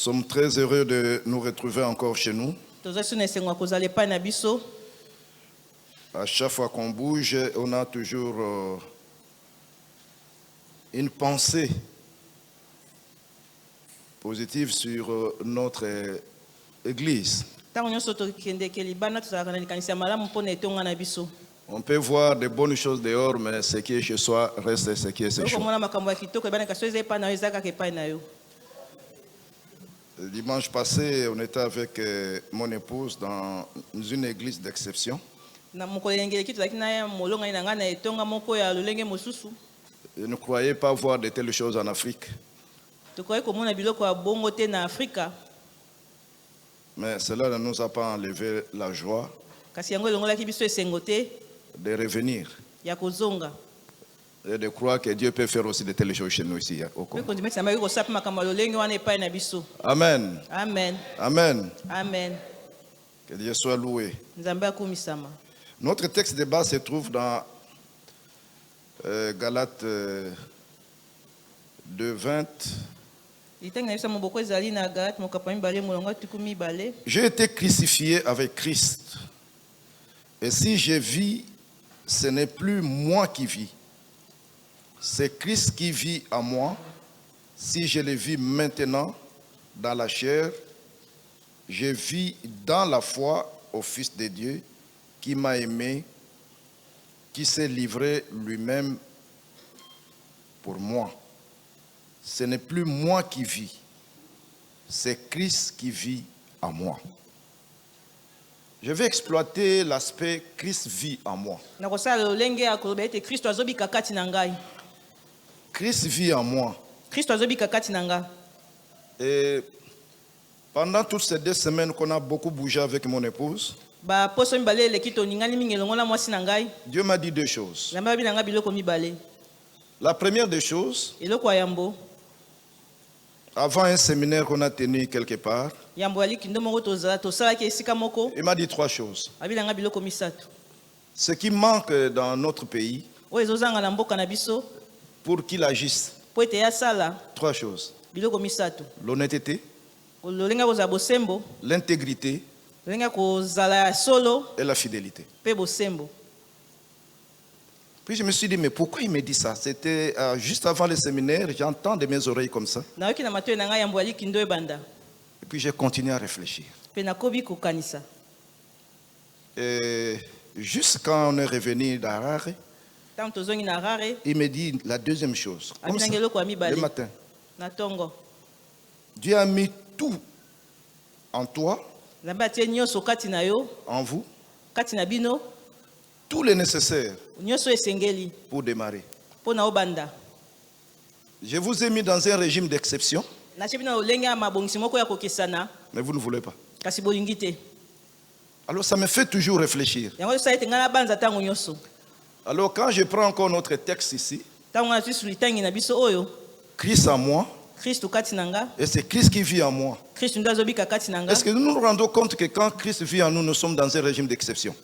sommes très heureux de nous retrouver encore chez nous. À chaque fois qu'on bouge, on a toujours une pensée positive sur notre Église. On peut voir de bonnes choses dehors, mais ce qui est chez soi reste ce qui est chez soi. Le dimanche passé, on était avec mon épouse dans une église d'exception. Je ne croyais pas voir de telles choses en Afrique. Mais cela ne nous a pas enlevé la joie de revenir et de croire que Dieu peut faire aussi de telles choses chez nous ici au Congo. Amen. Amen. Amen. Amen. Que Dieu soit loué. Notre texte de base se trouve dans Galates 2:20. J'ai été crucifié avec Christ. Et si je vis, ce n'est plus moi qui vis. C'est Christ qui vit en moi. Si je le vis maintenant dans la chair, je vis dans la foi au Fils de Dieu qui m'a aimé, qui s'est livré lui-même pour moi. Ce n'est plus moi qui vis, c'est Christ qui vit en moi. Je vais exploiter l'aspect Christ vit en moi. Christ vit en moi. Et pendant toutes ces 2 semaines qu'on a beaucoup bougé avec mon épouse, Dieu m'a dit 2 choses. La première des choses, avant un séminaire qu'on a tenu quelque part, il m'a dit 3 choses. Ce qui manque dans notre pays, pour qu'il agisse, 3 choses. L'honnêteté, l'intégrité et la fidélité. Puis je me suis dit, mais pourquoi il me dit ça? C'était juste avant le séminaire, j'entends de mes oreilles comme ça. Et puis j'ai continué à réfléchir. Et juste quand on est revenu d'Harare, il me dit la deuxième chose. Comme ça, le matin. Dieu a mis tout en toi, en vous, tout le nécessaire pour démarrer. Je vous ai mis dans un régime d'exception, mais vous ne voulez pas. Alors ça me fait toujours réfléchir. Alors quand je prends encore notre texte ici, Christ en moi, et c'est Christ qui vit en moi. Est-ce que nous nous rendons compte que quand Christ vit en nous, nous sommes dans un régime d'exception?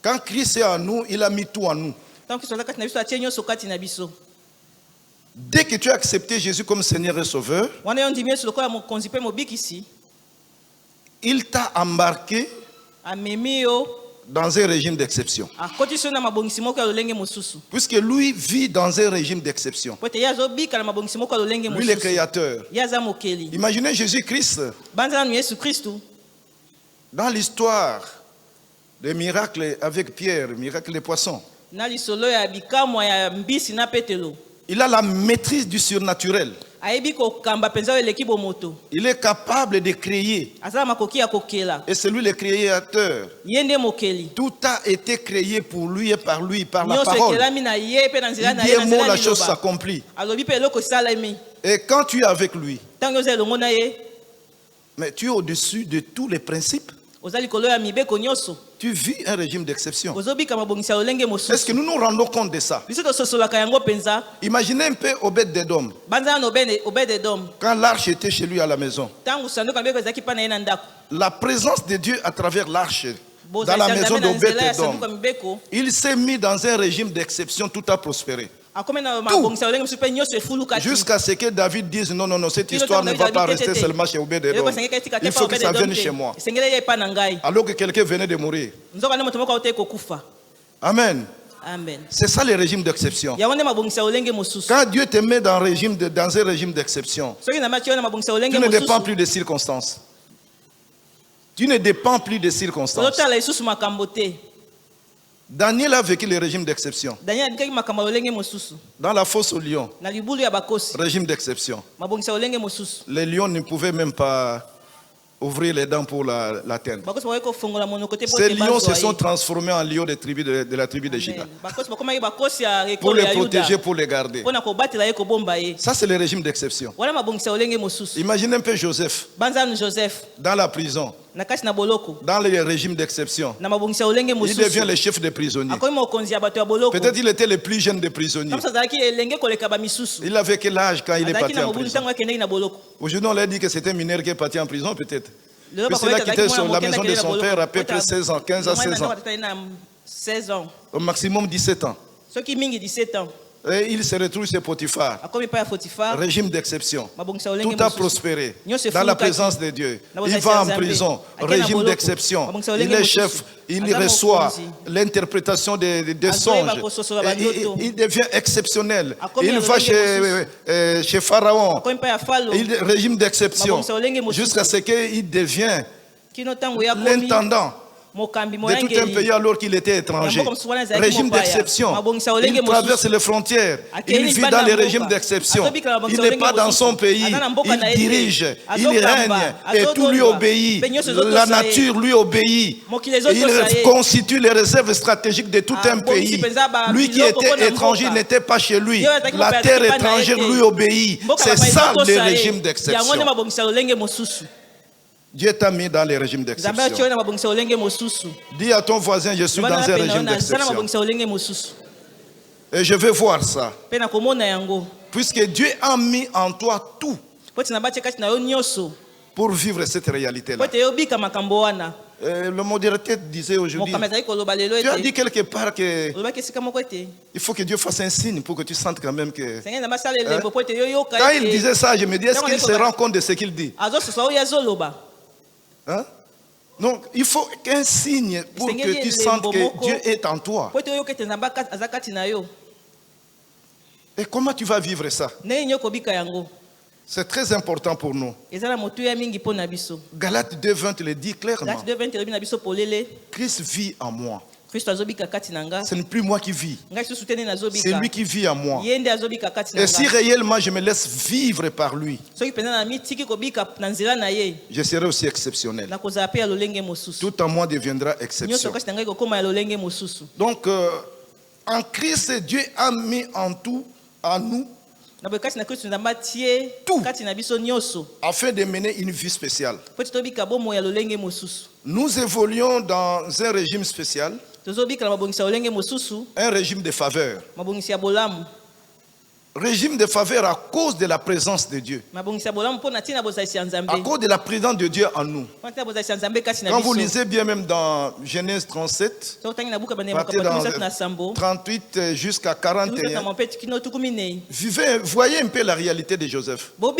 Quand Christ est en nous, il a mis tout en nous. Dès que tu as accepté Jésus comme Seigneur et Sauveur, il t'a embarqué dans un régime d'exception. Puisque lui vit dans un régime d'exception. Lui le Créateur. Imaginez Jésus-Christ dans l'histoire des miracles avec Pierre, miracle des poissons. Il a la maîtrise du surnaturel. Il est capable de créer. Et c'est lui le créateur. Tout a été créé pour lui et par la parole. Il dit un mot, la chose s'accomplit. Et quand tu es avec lui, mais tu es au-dessus de tous les principes. Tu vis un régime d'exception. Est-ce que nous nous rendons compte de ça? Imaginez un peu Obed-Edom. Quand l'arche était chez lui à la maison, la présence de Dieu à travers l'arche dans la maison d'Obed-Edom, il s'est mis dans un régime d'exception, tout a prospéré. Jusqu'à ce que David dise non, non, non, cette histoire ne va pas rester seulement chez Obed-Edom. Il faut que ça vienne chez moi. Alors que quelqu'un venait de mourir. Amen. Amen. C'est ça le régime d'exception. Quand Dieu te met dans un régime d'exception, tu ne dépends plus des circonstances. Tu ne dépends plus des circonstances. Daniel a vécu le régime d'exception. Dans la fosse au lion, régime d'exception. Les lions ne pouvaient même pas ouvrir les dents pour l'atteindre. Ces lions se sont transformés en lions de la tribu de Juda. Pour les protéger, pour les garder. Ça, c'est le régime d'exception. Imaginez un peu Joseph dans la prison. Dans le régime d'exception, il devient le chef des prisonniers. Peut-être il était le plus jeune des prisonniers. Il avait quel âge quand il est parti en prison? Aujourd'hui, on l'a dit que c'était un mineur qui est parti en prison, peut-être. Parce qu'il a quitté la maison de son père à peu près 16 ans, 15 à 16 ans. Au maximum 17 ans. Et il se retrouve chez Potiphar. Régime d'exception. Tout a prospéré dans la présence de Dieu. Il va en prison. Régime d'exception. Il est chef. Il reçoit l'interprétation des songes. Il devient exceptionnel. Il va chez Pharaon. Régime d'exception. Jusqu'à ce qu'il devienne l'intendant de tout un pays alors qu'il était étranger. Régime d'exception. Il traverse les frontières. Il vit dans les régimes d'exception. Il n'est pas dans son pays. Il dirige. Il règne. Et tout lui obéit. La nature lui obéit. Il constitue les réserves stratégiques de tout un pays. Lui qui était étranger n'était pas chez lui. La terre étrangère lui obéit. C'est ça le régime d'exception. Dieu t'a mis dans les régimes d'exception. Dis à ton voisin, je suis dans un régime d'exception. Et je vais voir ça. Puisque Dieu a mis en toi tout pour vivre cette réalité-là. Le modérateur disait aujourd'hui, tu as dit quelque part que il faut que Dieu fasse un signe pour que tu sentes quand même que... Quand il disait ça, je me dis, est-ce qu'il se rend compte de ce qu'il dit? Hein? Donc, il faut qu'un signe pour que tu sentes que Dieu est en toi. Et comment tu vas vivre ça? C'est très important pour nous. Galates 2:20 le dit clairement. Christ vit en moi. Ce n'est plus moi qui vis. C'est lui qui vit en moi. Et si réellement je me laisse vivre par lui, je serai aussi exceptionnel. Tout en moi deviendra exception. Donc, en Christ, Dieu a mis en tout, en nous, tout afin de mener une vie spéciale. Nous évoluons dans un régime spécial. Un régime de faveur. Régime de faveur à cause de la présence de Dieu. À cause de la présence de Dieu en nous. Quand vous lisez bien même dans Genèse 37, partez dans 38 jusqu'à 41, voyez un peu la réalité de Joseph. Dans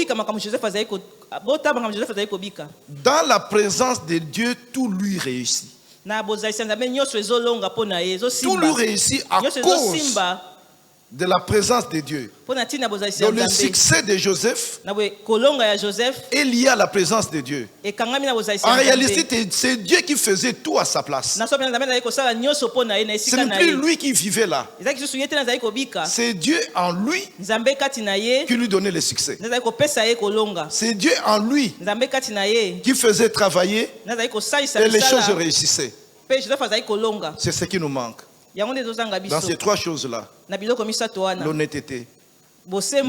la présence de Dieu, tout lui réussit. Tout lui réussit à cause de la présence de Dieu. Donc le succès de Joseph est lié à la présence de Dieu. En réalité, c'est Dieu qui faisait tout à sa place. Ce n'est plus lui qui vivait là. C'est Dieu en lui qui lui donnait le succès. C'est Dieu en lui qui faisait travailler et les choses réussissaient. C'est ce qui nous manque. Dans ces trois choses-là, l'honnêteté,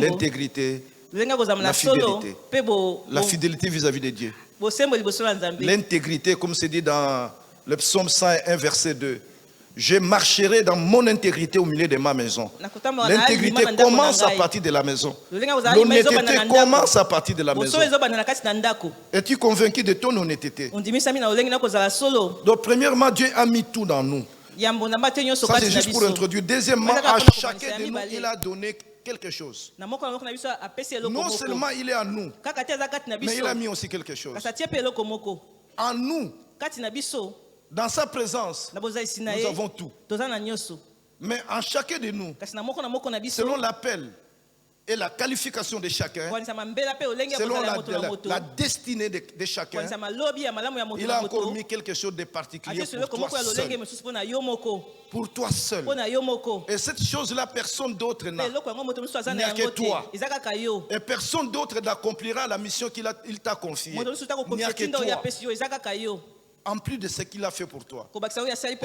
l'intégrité, la fidélité. La fidélité vis-à-vis de Dieu. L'intégrité, comme c'est dit dans le psaume 101, verset 2. Je marcherai dans mon intégrité au milieu de ma maison. L'intégrité commence à partir de la maison. L'honnêteté commence à partir de la maison. Es-tu convaincu de ton honnêteté? Donc, premièrement, Dieu a mis tout dans nous. Ça, c'est juste pour introduire. Deuxièmement, à chacun de nous, il a donné quelque chose. Non seulement il est à nous, mais il a mis aussi quelque chose. En nous, dans sa présence, nous avons tout. Mais en chacun de nous, selon l'appel et la qualification de chacun, selon la destinée de chacun, il a encore mis quelque chose de particulier pour toi seul. Pour toi seul. Et cette chose-là, personne d'autre n'a que toi. Et personne d'autre n'accomplira la mission qu'il t'a confiée. Il n'y a que toi. En plus de ce qu'il a fait pour toi.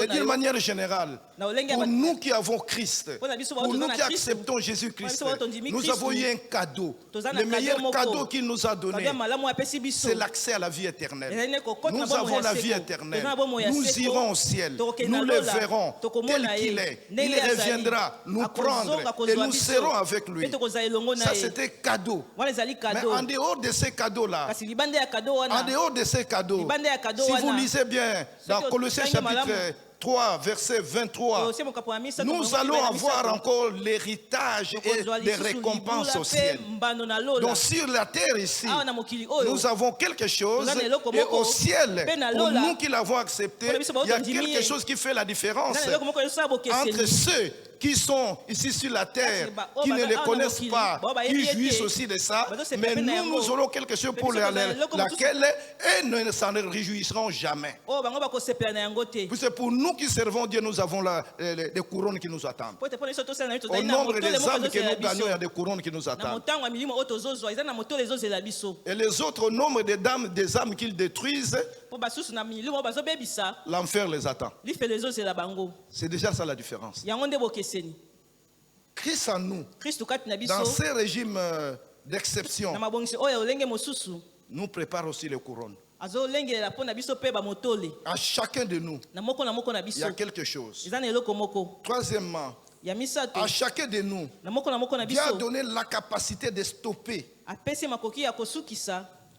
Et d'une manière générale, pour nous qui avons Christ, pour nous qui acceptons Jésus-Christ, nous avons eu un cadeau. Le meilleur cadeau qu'il nous a donné, c'est l'accès à la vie éternelle. Nous avons la vie éternelle. Nous irons au ciel. Nous le verrons tel qu'il est. Il reviendra nous prendre et nous serons avec lui. Ça, c'était cadeau. Mais en dehors de ces cadeaux-là, si vous lisez bien dans Colossiens chapitre 3, verset 23, nous allons avoir encore l'héritage et les récompenses au ciel. Donc sur la terre ici, nous avons quelque chose, et au ciel, pour nous qui l'avons accepté, il y a quelque chose qui fait la différence entre ceux qui sont ici sur la terre, qui ne les connaissent pas, qui jouissent aussi de ça, mais nous aurons quelque chose pour laquelle eux ne s'en réjouiront jamais. Puisque pour nous qui servons Dieu, nous avons des couronnes qui nous attendent. Au nombre des âmes que nous gagnons, il y a des couronnes qui nous attendent. Et les autres, au nombre des âmes qu'ils détruisent, l'enfer les attend. C'est déjà ça la différence. Christ en nous, dans ces régimes d'exception, nous prépare aussi les couronnes. À chacun de nous, il y a quelque chose. Troisièmement, à chacun de nous, Dieu a donné la capacité de stopper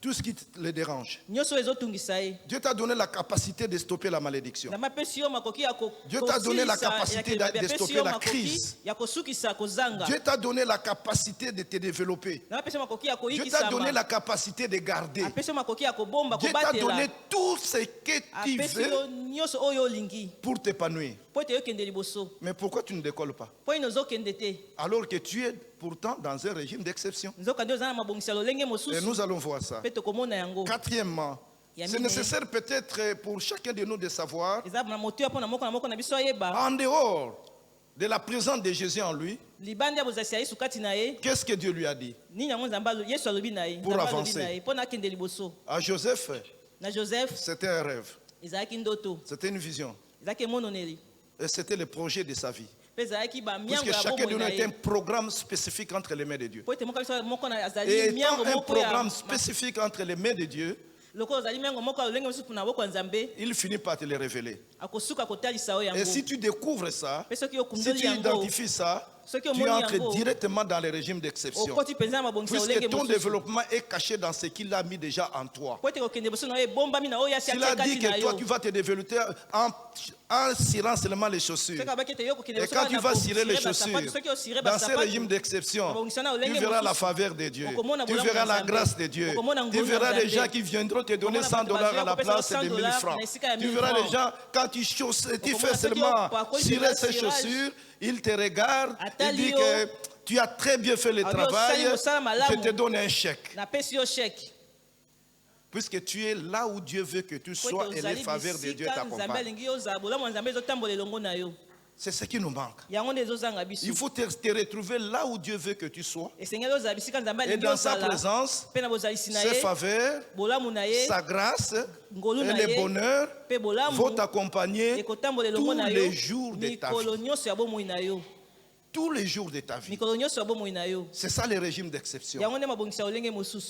tout ce qui le dérange. Dieu t'a donné la capacité de stopper la malédiction. Dieu t'a donné la capacité de stopper la crise. Dieu t'a donné la capacité de te développer. Dieu t'a donné la capacité de garder. Dieu t'a donné tout ce que tu veux pour t'épanouir. Mais pourquoi tu ne décolles pas? Alors que tu es pourtant dans un régime d'exception. Et nous allons voir ça. Quatrièmement, c'est nécessaire peut-être pour chacun de nous de savoir, en dehors de la présence de Jésus en lui, qu'est-ce que Dieu lui a dit pour avancer? À Joseph, c'était un rêve, c'était une vision, et c'était le projet de sa vie. Puisque chacun de nous est un programme spécifique entre les mains de Dieu. Et étant un programme spécifique entre les mains de Dieu, il finit par te le révéler. Et si tu découvres ça, si tu identifies ça, tu entres directement dans le régime d'exception. Puisque ton développement est caché dans ce qu'il a mis déjà en toi. S'il a dit que toi tu vas te développer en cirant seulement les chaussures. Et quand tu vas cirer les chaussures, dans ce régime d'exception, tu verras la faveur de Dieu. Tu verras la grâce de Dieu. Tu verras les gens qui viendront te donner $100 à la place de 1000 francs. Tu verras les gens, quand tu fais seulement cirer ces chaussures, ils te regardent et disent que tu as très bien fait le travail, je te donne un chèque. Puisque tu es là où Dieu veut que tu sois et les faveurs de Dieu t'accompagnent. C'est ce qui nous manque. Il faut te retrouver là où Dieu veut que tu sois. Et dans sa présence, ses faveurs, sa grâce et les bonheurs vont t'accompagner tous les jours de ta vie. Tous les jours de ta vie. C'est ça le régime d'exception.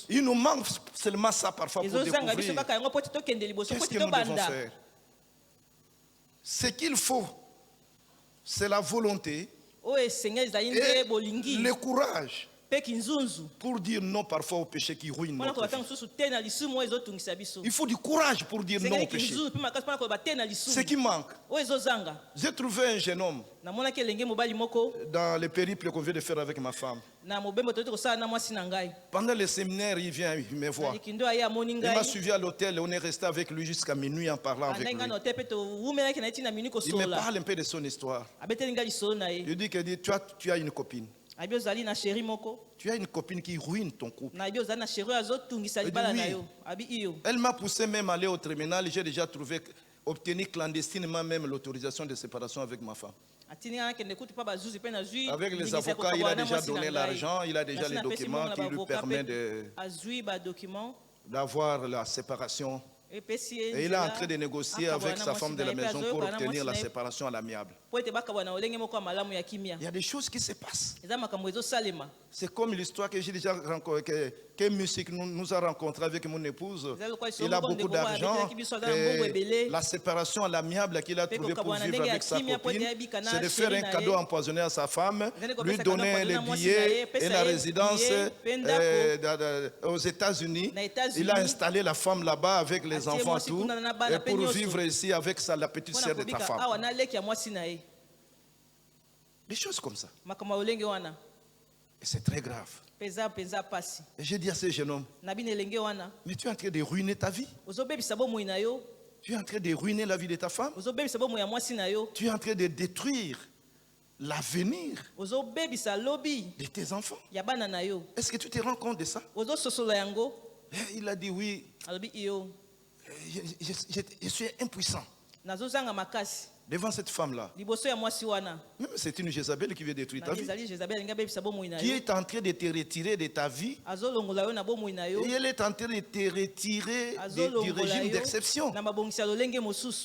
Il nous manque seulement ça parfois pour découvrir qu'est-ce que nous devons faire. Ce qu'il faut, c'est la volonté et le courage pour dire non parfois au péché qui ruine notre vie. Il faut du courage pour dire non au péché. Ce qui manque. J'ai trouvé un jeune homme dans les périples qu'on vient de faire avec ma femme. Pendant le séminaire, il vient me voir. Il m'a suivi à l'hôtel et on est resté avec lui jusqu'à minuit en parlant avec lui. Il me parle un peu de son histoire. Il dit que tu as une copine. Tu as une copine qui ruine ton couple. Elle m'a poussé même à aller au tribunal. J'ai déjà obtenu clandestinement même l'autorisation de séparation avec ma femme. Avec les avocats, il a déjà donné l'argent, il a déjà les documents qui lui permettent d'avoir la séparation. Et il est en train de négocier avec sa femme de la maison pour obtenir la séparation à l'amiable. Il y a des choses qui se passent. C'est comme l'histoire que j'ai déjà rencontrée, que musique nous a rencontré avec mon épouse. Il a beaucoup d'argent. La séparation à l'amiable qu'il a trouvée pour vivre avec sa copine, c'est de faire un cadeau empoisonné à sa femme, lui donner les billets et la résidence aux États-Unis. Il a installé la femme là-bas avec les enfants et tout, et pour vivre ici avec la petite sœur de ta femme. Des choses comme ça. Et c'est très grave. Et j'ai dit à ce jeune homme, mais tu es en train de ruiner ta vie. Tu es en train de ruiner la vie de ta femme. Tu es en train de détruire l'avenir de tes enfants. Est-ce que tu te rends compte de ça? Et il a dit oui. Je suis impuissant devant cette femme-là. Même c'est une Jézabel qui veut détruire ta vie. Qui est en train de te retirer de ta vie. Et elle est en train de te retirer du régime d'exception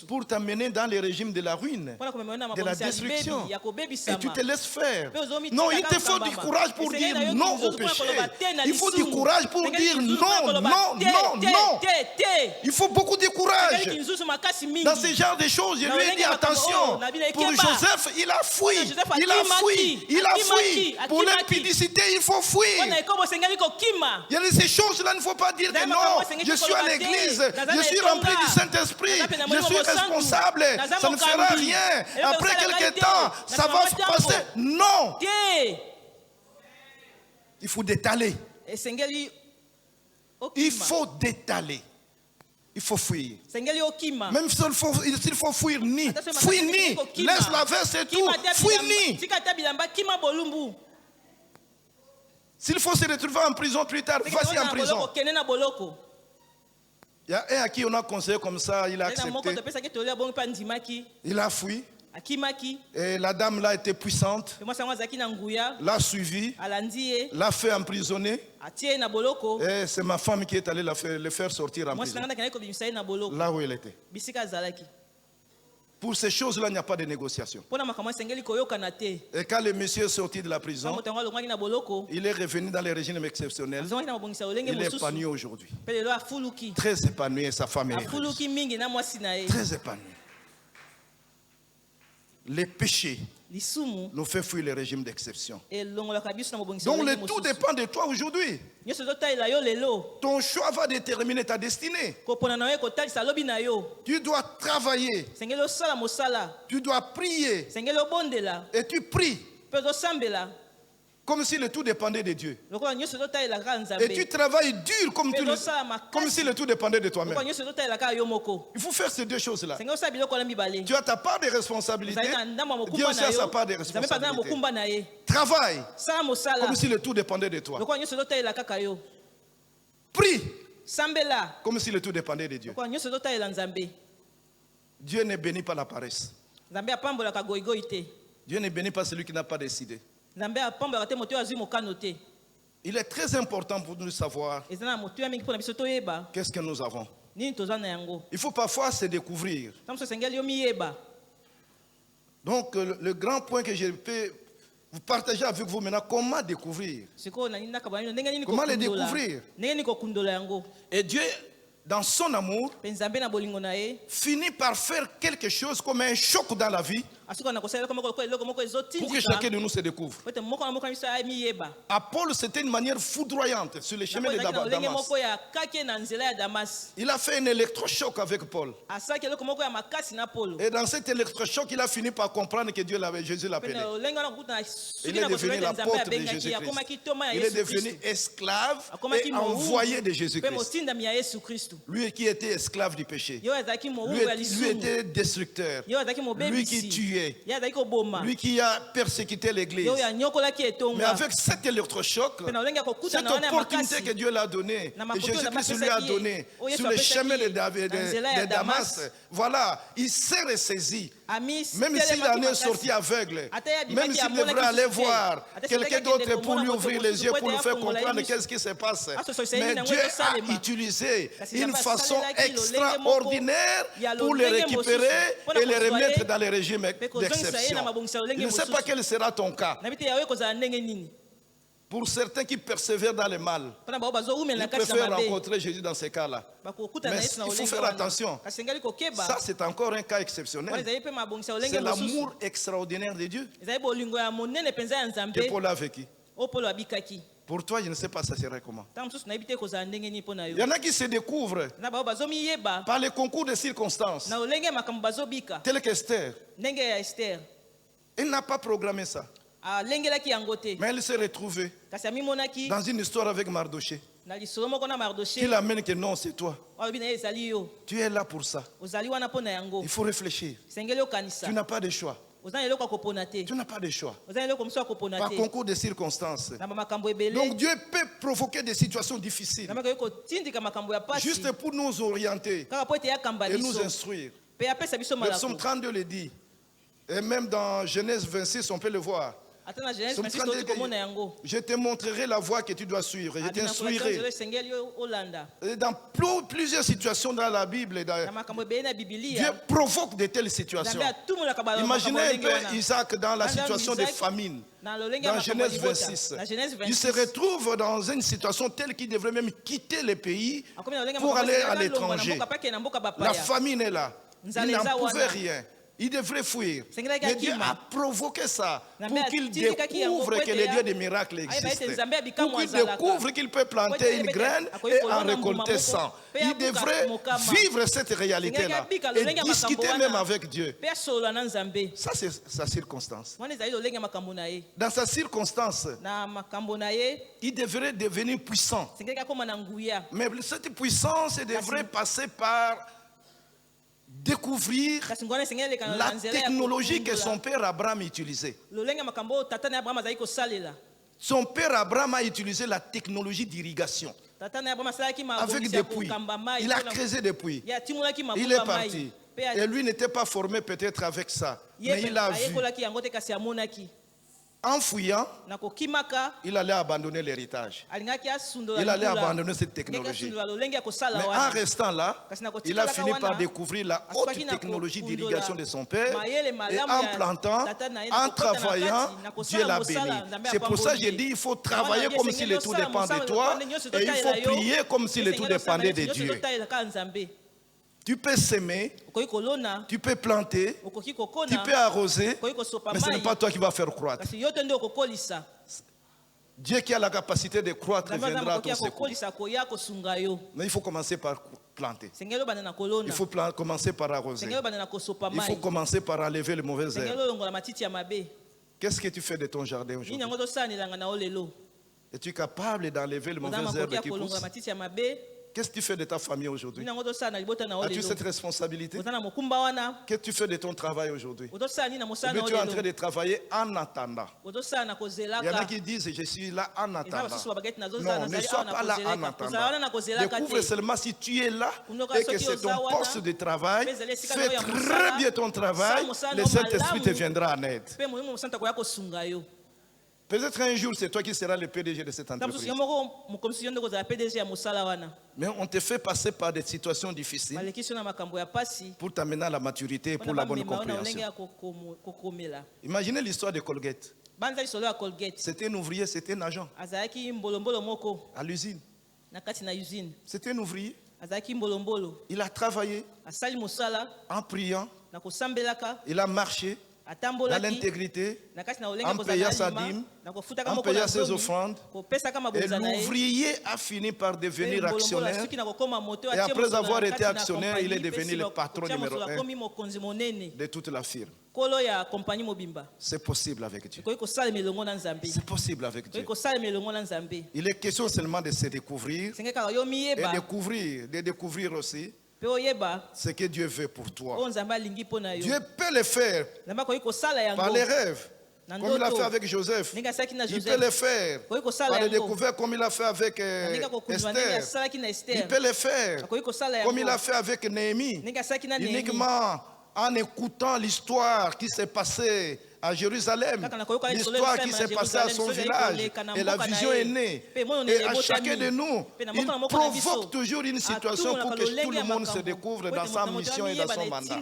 pour t'amener dans le régime de la ruine, de la destruction. Et tu te laisses faire. Non, il te faut du courage pour dire non au péché. Il faut du courage pour dire non, non, non, non. Il faut beaucoup de courage. Dans ce genre de choses, je lui ai dit attention. Pour Joseph, il a fui. Il a fui. Il a fui. Pour l'impudicité, il faut fuir. Il y a ces choses-là, il ne faut pas dire que non, je suis à l'église, je suis rempli du Saint-Esprit, je suis responsable, ça ne fera rien. Après quelques temps, ça va passer. Non. Il faut détaler. Il faut détaler. Il faut fuir. Même s'il faut fuir ni. Fuis ni. Laisse la veste et tout. Fuis ni. S'il faut se retrouver en prison plus tard, vas-y en prison. Il y a un à qui on a conseillé comme ça, il a accepté. Il a fui. Et la dame là était puissante. L'a suivi. L'a fait emprisonner. Et c'est ma femme qui est allée le faire sortir en prison. Là où elle était. Pour ces choses-là, il n'y a pas de négociation. Et quand le monsieur est sorti de la prison, il est revenu dans les régimes exceptionnels. Il est épanoui aujourd'hui. Très épanoui et sa femme est heureuse. Très épanoui. Les péchés nous fait fuir le régime d'exception. Donc le tout dépend de toi aujourd'hui. Ton choix va déterminer ta destinée. Tu dois travailler. Tu dois prier. Et tu pries comme si le tout dépendait de Dieu. Et tu travailles dur comme si le tout dépendait de toi-même. Il faut faire ces deux choses-là. Tu as ta part de responsabilité. Dieu aussi a sa part de responsabilité. Travaille comme si le tout dépendait de toi. Prie comme si le tout dépendait de Dieu. Dieu ne bénit pas la paresse. Dieu ne bénit pas celui qui n'a pas décidé. Il est très important pour nous de savoir qu'est-ce que nous avons. Il faut parfois se découvrir. Donc le grand point que je peux vous partager avec vous maintenant, comment découvrir. Comment le découvrir. Et Dieu, dans son amour, finit par faire quelque chose comme un choc dans la vie Pour que chacun de nous se découvre. À Paul, c'était une manière foudroyante sur les chemins de Damas. Il a fait un électrochoc avec Paul. Et dans cet électrochoc, il a fini par comprendre que Jésus l'appelait. Il est devenu l'apôtre de Jésus-Christ. Il est devenu esclave et envoyé de Jésus-Christ. Lui qui était esclave du péché. Lui était destructeur. Lui qui tuait. Lui qui a persécuté l'église. Mais avec cet électrochoc, cette opportunité que Dieu l'a donnée, et Jésus-Christ lui a donné sur le chemin de Damas, voilà, il s'est ressaisi. Même s'il en est sorti aveugle, même s'il devrait aller voir quelqu'un d'autre pour lui ouvrir les yeux, pour lui faire comprendre qu'est-ce qui se passe. Mais Dieu a utilisé une façon extraordinaire pour les récupérer et les remettre dans les régimes d'exception. Je ne sais pas quel sera ton cas. Pour certains qui persévèrent dans le mal, ils préfèrent rencontrer Jésus dans ces cas-là. Mais il faut faire attention. Ça, c'est encore un cas exceptionnel. C'est l'amour extraordinaire de Dieu que Paul a vécu. Pour toi, je ne sais pas ça serait comment. Il y en a qui se découvrent par les concours de circonstances, tel qu'Esther. Elle n'a pas programmé ça. Mais elle s'est retrouvée dans une histoire avec Mardoché. Qui l'amène que non, c'est toi. Tu es là pour ça. Il faut réfléchir. Tu n'as pas de choix. Tu n'as pas de choix. Par concours de circonstances. Donc Dieu peut provoquer des situations difficiles juste pour nous orienter et nous instruire. Le psaume 32 le dit. Et même dans Genèse 26, on peut le voir. Je te montrerai la voie que tu dois suivre. Je t'instruirai. Dans plusieurs situations dans la Bible, Dieu provoque de telles situations. Imaginez un peu Isaac dans la situation de famine. Dans Genèse 26, il se retrouve dans une situation telle qu'il devrait même quitter le pays pour aller à l'étranger. La famine est là. Il n'en pouvait rien. Il devrait fuir. Mais Dieu a provoqué ça pour qu'il découvre que le Dieu des miracles existe. Pour qu'il découvre qu'il peut planter une graine et en récolter 100. Il devrait vivre cette réalité-là et discuter même avec Dieu. Ça, c'est sa circonstance. Dans sa circonstance, il devrait devenir puissant. Mais cette puissance devrait passer par découvrir la technologie que son père Abraham utilisait. Son père Abraham a utilisé la technologie d'irrigation. Avec des puits. Il a creusé des puits. Il est parti. Et lui n'était pas formé peut-être avec ça. Mais il a vu. En fouillant, il allait abandonner l'héritage. Il allait abandonner cette technologie. Mais en restant là, il a fini par découvrir la haute technologie d'irrigation de son père. Et en plantant, en travaillant, Dieu l'a béni. C'est pour ça que j'ai dit il faut travailler comme si le tout dépend de toi. Et il faut prier comme si le tout dépendait de Dieu. Tu peux s'aimer, tu peux planter, tu peux arroser, mais ce n'est pas toi qui vas faire croître. Dieu qui a la capacité de croître viendra à ton secours. Mais il faut commencer par planter. Il faut commencer par arroser. Il faut commencer par enlever les mauvaises herbes. Qu'est-ce que tu fais de ton jardin aujourd'hui? Es-tu capable d'enlever les mauvaises herbes qui poussent? Qu'est-ce que tu fais de ta famille aujourd'hui? As-tu cette responsabilité? Qu'est-ce que tu fais de ton travail aujourd'hui? Tu es en train de travailler en attendant. Il y en a qui disent je suis là en attendant. Non, ne sois pas là en attendant. Découvre seulement si tu es là et que c'est ton poste de travail. Fais très bien ton travail. Le Saint-Esprit te viendra en aide. Peut-être un jour, c'est toi qui seras le PDG de cette entreprise. Mais on te fait passer par des situations difficiles pour t'amener à la maturité et pour la bonne compréhension. Imaginez l'histoire de Colgate. C'était un ouvrier, c'était un agent à l'usine. C'était un ouvrier. Il a travaillé en priant. Il a marché. dans l'intégrité, en payant sa dîme, en payant ses offrandes. Et l'ouvrier a fini par devenir actionnaire. Et après avoir été actionnaire, il est devenu le patron numéro 1 de toute la firme. C'est possible avec Dieu. C'est possible avec Dieu. Il est question seulement de se découvrir et de découvrir aussi ce que Dieu veut pour toi. Dieu peut le faire par les rêves, comme il a fait avec Joseph. Il peut le faire par les découvertes, comme il a fait avec Esther. Il peut le faire comme il a fait avec Néhémie, uniquement en écoutant l'histoire qui s'est passée à Jérusalem, l'histoire qui s'est passée à son village, et la vision est née. Et à chacun de nous, il provoque toujours une situation pour que tout le monde se découvre dans sa mission et dans son mandat.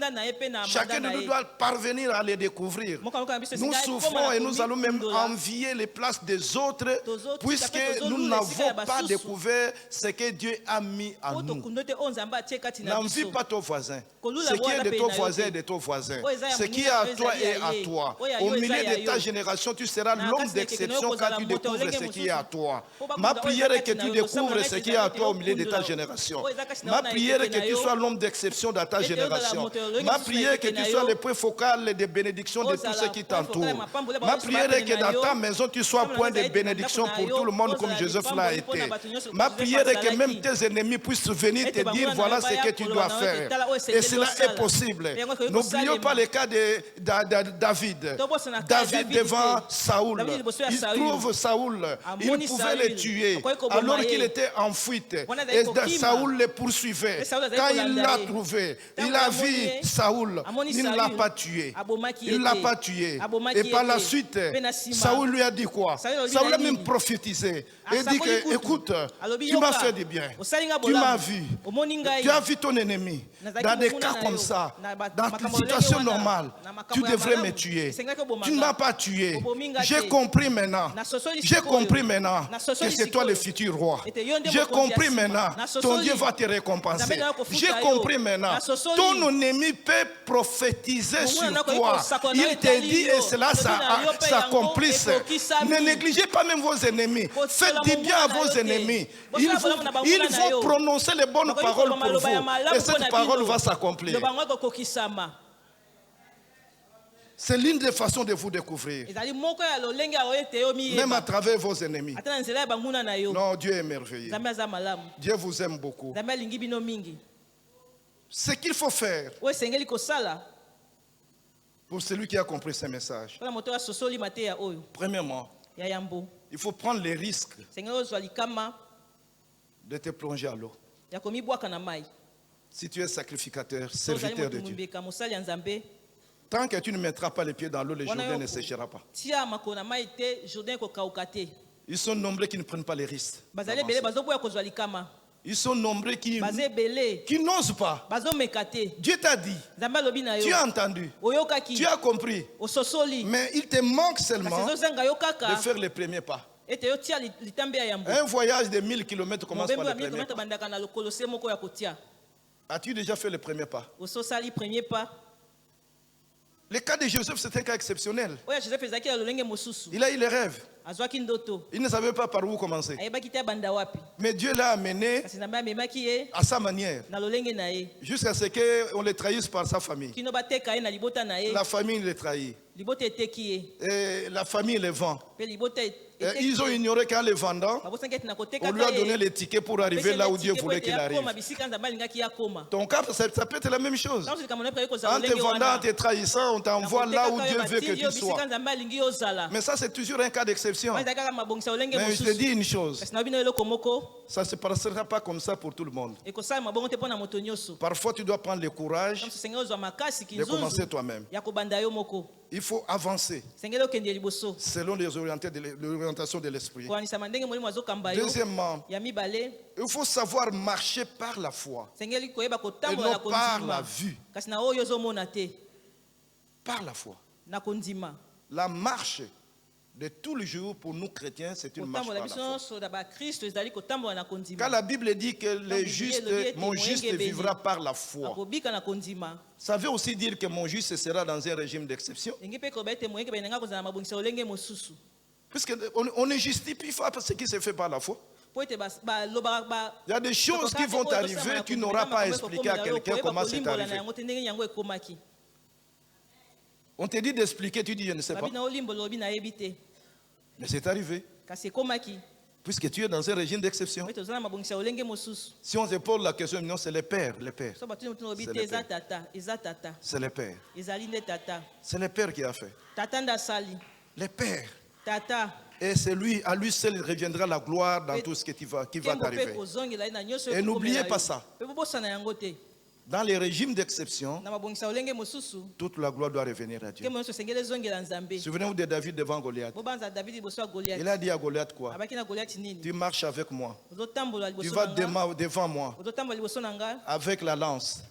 Chacun de nous doit parvenir à les découvrir. Nous souffrons et nous allons même envier les places des autres, puisque nous n'avons pas découvert ce que Dieu a mis en nous. N'envie pas ton voisin. Ce qui est de ton voisin est de ton voisin. Ce qui est à toi est à toi. Au milieu de ta génération, tu seras l'homme d'exception quand tu découvres ce qui est à toi. Ma prière est que tu découvres ce qui est à toi au milieu de ta génération. Ma prière est que tu sois l'homme d'exception dans ta génération. Ma prière est que tu sois le point focal des bénédictions de tous ceux qui t'entourent. Ma prière est que dans ta maison, tu sois point de bénédiction pour tout le monde comme Joseph l'a été. Ma prière est que même tes ennemis puissent venir te dire voilà ce que tu dois faire. Et cela est possible. N'oublions pas le cas de David. David devant Saoul, il trouve Saoul, il pouvait le tuer alors qu'il était en fuite. Et Saoul le poursuivait. Quand il l'a trouvé, il a vu Saoul, il ne l'a pas tué. Il ne l'a pas tué. Et par la suite, Saoul lui a dit quoi? Saoul a même prophétisé et dit que, écoute, tu m'as fait du bien, tu m'as vu, tu as vu ton ennemi. Dans des cas comme ça, dans une situation normale, tu devrais me tuer. Tu ne m'as pas tué. J'ai compris maintenant. J'ai compris maintenant que c'est toi le futur roi. J'ai compris maintenant. Ton Dieu va te récompenser. J'ai compris maintenant. Ton ennemi peut prophétiser sur toi. Il te dit et cela s'accomplisse. Ne négligez pas même vos ennemis. Faites du bien à vos ennemis. Ils vont prononcer les bonnes paroles pour vous. Et cette parole va s'accomplir. C'est l'une des façons de vous découvrir. Même à travers vos ennemis. Non, Dieu est merveilleux. Dieu vous aime beaucoup. Ce qu'il faut faire pour celui qui a compris ce message, premièrement, il faut prendre les risques de te plonger à l'eau. Si tu es sacrificateur, serviteur de Dieu, tant que tu ne mettras pas les pieds dans l'eau, le Jourdain ne séchera pas. Ils sont nombreux qui ne prennent pas les risques. Ils sont nombreux qui n'osent pas. Dieu t'a dit, tu as entendu, tu as compris, mais il te manque seulement de faire les premiers pas. Un voyage de 1000 km commence par le premier pas. As-tu déjà fait le premier pas? Le cas de Joseph, c'est un cas exceptionnel. Il a eu les rêves. Il ne savait pas par où commencer. Mais Dieu l'a amené à sa manière, jusqu'à ce qu'on le trahisse par sa famille. La famille le trahit. Et la famille le vend. Et ils ont ignoré qu'en le vendant, on lui a donné les tickets pour arriver là où Dieu voulait qu'il arrive. Ton cas, ça peut être la même chose. En te vendant, en te trahissant, on t'envoie là où Dieu veut que tu sois. Mais ça, c'est toujours un cas d'exception. Mais je te dis une chose, ça ne se passera pas comme ça pour tout le monde. Parfois, tu dois prendre le courage de commencer toi-même. Il faut avancer selon l'orientation de l'esprit. Deuxièmement, il faut savoir marcher par la foi et non par la vue. Par la foi. La marche de tous les jours pour nous chrétiens, c'est une marche par la foi. Quand Quand la Bible dit que mon juste vivra par la foi, ça veut aussi dire que mon juste sera dans un régime d'exception. Puisqu'on ne justifie pas ce qui se fait par la foi. Il y a des choses qui vont arriver, tu n'auras pas à expliquer à quelqu'un comment c'est arrivé. On te dit d'expliquer, tu dis je ne sais pas. Mais c'est arrivé. Puisque tu es dans un régime d'exception. Si on se pose la question, non, c'est les pères. Les pères. C'est les pères. C'est les pères qui a fait. Les pères. Et c'est lui, à lui seul reviendra la gloire dans tout ce qui va t'arriver. Et n'oubliez pas ça. Dans les régimes d'exception, toute la gloire doit revenir à Dieu. Souvenez-vous de David devant Goliath. Il a dit à Goliath quoi? Tu marches avec moi. Tu vas devant moi avec la lance,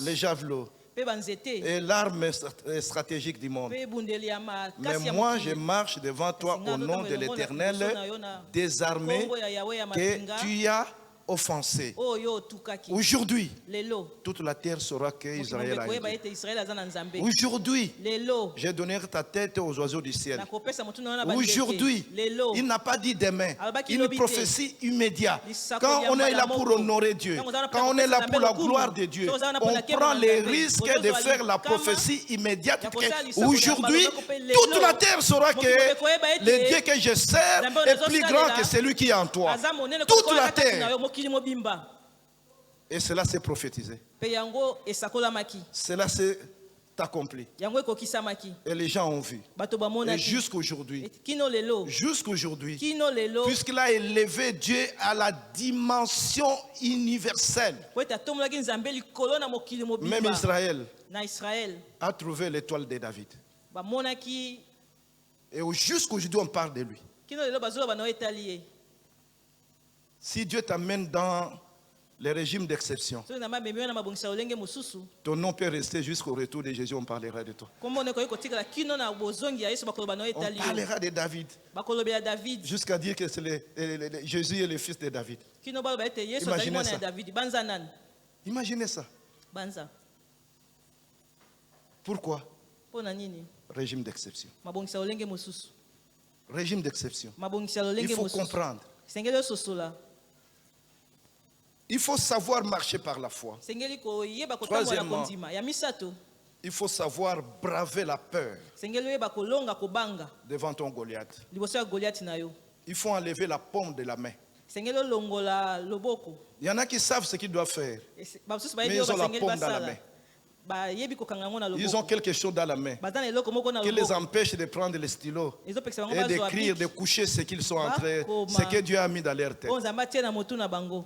les javelots et l'arme stratégique du monde. Mais moi, je marche devant toi au nom de l'Éternel des armées que tu as offensé. Aujourd'hui, toute la terre saura que Israël a été. Aujourd'hui, j'ai donné ta tête aux oiseaux du ciel. Aujourd'hui, il n'a pas dit demain. Une prophétie immédiate. Quand on est là pour honorer Dieu, quand on est là pour la gloire de Dieu, on prend les risques de faire la prophétie immédiate. Aujourd'hui, toute la terre saura que le Dieu que je sers est plus grand que celui qui est en toi. Toute la terre. Et cela s'est prophétisé. Cela s'est accompli. Et les gens ont vu. Et jusqu'aujourd'hui, puisqu'il a élevé Dieu à la dimension universelle, même Israël a trouvé l'étoile de David. Et jusqu'aujourd'hui, on parle de lui. Si Dieu t'amène dans les régimes d'exception, ton nom peut rester jusqu'au retour de Jésus, on parlera de toi. On parlera de David jusqu'à dire que Jésus est le fils de David. Imaginez ça. Imaginez ça. Pourquoi? Régime d'exception. Régime d'exception. Il faut comprendre. Il faut savoir marcher par la foi. Troisièmement, il faut savoir braver la peur devant ton Goliath. Il faut enlever la paume de la main. Il y en a qui savent ce qu'ils doivent faire, mais ils ont la paume dans la main. Ils ont quelque chose dans la main qui les empêche de prendre le stylo et d'écrire, de coucher ce qu'ils sont en train, ce que Dieu a mis dans leur tête.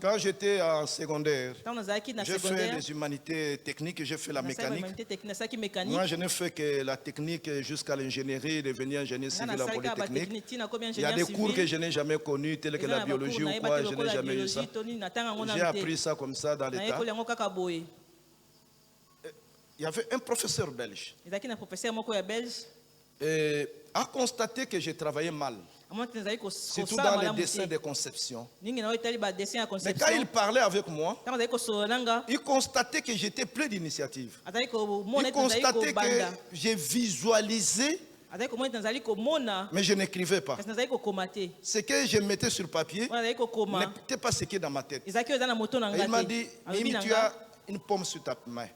Quand j'étais en secondaire, j'ai fait les humanités techniques, j'ai fait la mécanique. Moi, je n'ai fait que la technique jusqu'à l'ingénierie, devenir ingénieur civil en polytechnique. Il y a des cours que je n'ai jamais connus, tels que la biologie ou quoi, je n'ai jamais eu ça. J'ai appris ça comme ça dans l'État. Il y avait un professeur belge. Et a constaté que j'ai travaillé mal, surtout dans les dessins de conception. Mais quand il parlait avec moi, il constatait que j'étais plein d'initiatives. Il constatait que j'ai visualisé, mais je n'écrivais pas. Ce que je mettais sur papier n'était pas ce qui est dans ma tête. Et il m'a dit, Mimi, tu as une pomme sur ta main.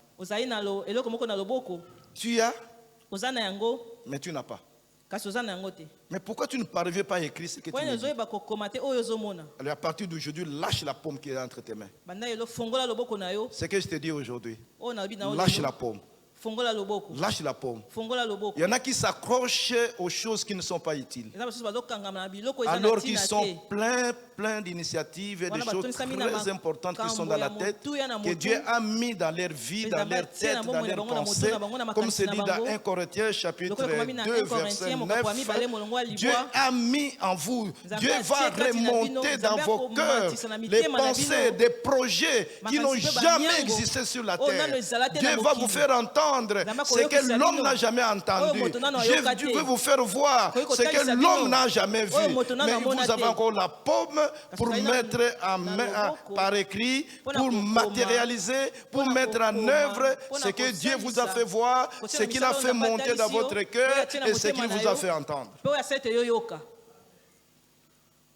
Tu as, mais tu n'as pas. Mais pourquoi tu ne parviens pas à écrire ce que tu me dis? Alors à partir d'aujourd'hui, lâche la paume qui est entre tes mains. Ce que je te dis aujourd'hui, lâche la paume. Lâche la paume. Il y en a qui s'accrochent aux choses qui ne sont pas utiles, alors qu'ils sont pleins plein d'initiatives et des Wana choses batonisami na très importantes qui sont makambo dans la ya tête, motu ya na que motu. Dieu a mis dans leur vie, dans leur tête, dans leurs pensées, comme c'est dit dans 1 Corinthiens chapitre 2, verset 9. Dieu a mis en vous, Dieu va remonter dans vos cœurs les pensées, des projets qui n'ont jamais existé sur la terre. Dieu va vous faire entendre ce que l'homme n'a jamais entendu. Dieu veut vous faire voir ce que l'homme n'a jamais vu. Mais vous avez encore la paume pour mettre par écrit, pour matérialiser, pour mettre en œuvre ce que Dieu vous a fait voir, ce qu'il a fait monter dans votre cœur et ce qu'il vous a fait entendre.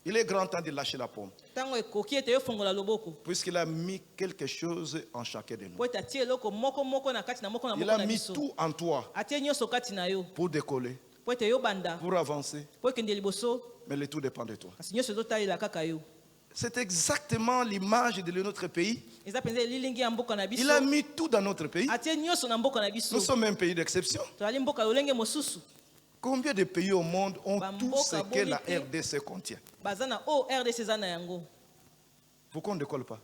Il est grand temps de lâcher la paume, puisqu'il a mis quelque chose en chacun de nous. Il a mis tout en toi pour décoller, pour avancer, mais le tout dépend de toi. C'est exactement l'image de notre pays. Il a mis tout dans notre pays. Nous sommes un pays d'exception. Combien de pays au monde ont tout ce que la RDC contient? Pourquoi on ne décolle pas?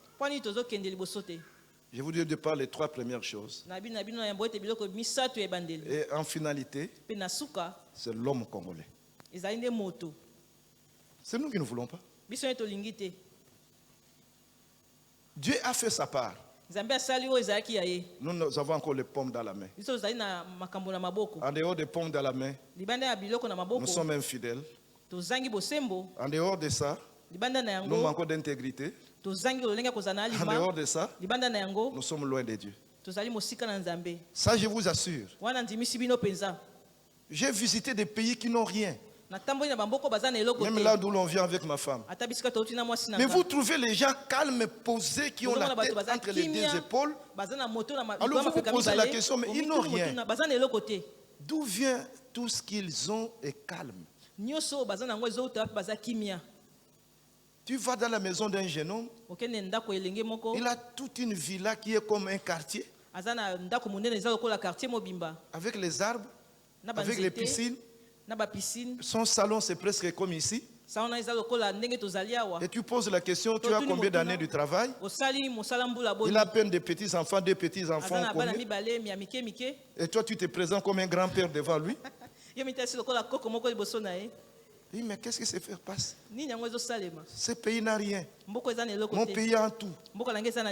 Je vous dis de par les trois premières choses. Et en finalité, c'est l'homme congolais. C'est nous qui ne voulons pas. Dieu a fait sa part. Nous avons encore les pommes dans la main. En dehors des pommes dans la main, nous sommes infidèles. En dehors de ça, nous manquons d'intégrité. En dehors de ça, nous sommes loin de Dieu. Ça, je vous assure. J'ai visité des pays qui n'ont rien. Même là d'où l'on vient avec ma femme. Mais vous trouvez les gens calmes, posés, qui ont la tête entre les deux épaules. Alors vous vous posez la question, mais ils n'ont rien. D'où vient tout ce qu'ils ont est calme? Tu vas dans la maison d'un jeune homme, il a toute une villa qui est comme un quartier, avec les arbres, avec les piscines. Son salon c'est presque comme ici. Et tu poses la question, tu as combien d'années de travail? Il a à peine des petits-enfants, des petits-enfants. Et toi tu te présentes comme un grand-père devant lui. Oui, mais qu'est-ce qui se passe? Ce pays n'a rien. Mon pays a tout.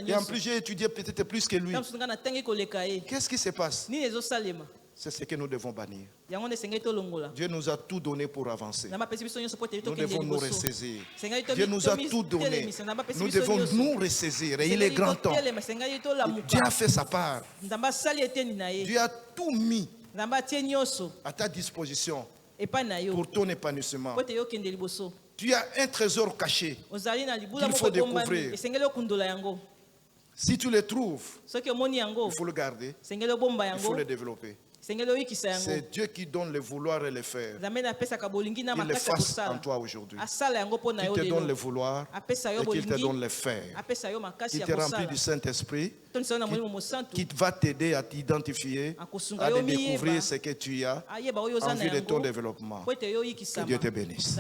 Et en plus, j'ai étudié peut-être plus que lui. Qu'est-ce qui se passe? C'est ce que nous devons bannir. Dieu nous a tout donné pour avancer. Nous devons nous ressaisir. Dieu nous a tout donné. Nous devons nous ressaisir. Et il est grand temps. Dieu a fait sa part. Dieu a tout mis à ta disposition pour ton épanouissement. Tu as un trésor caché qu'il faut découvrir. Si tu le trouves, il faut le garder, il faut le développer. C'est Dieu qui donne le vouloir et le faire. Il le fasse en toi aujourd'hui. Qu'il te donne le vouloir et qu'il te donne le faire. Qu'il te remplit du Saint-Esprit, qui va t'aider à t'identifier, à découvrir ce que tu as en vue de ton développement. Que Dieu te bénisse.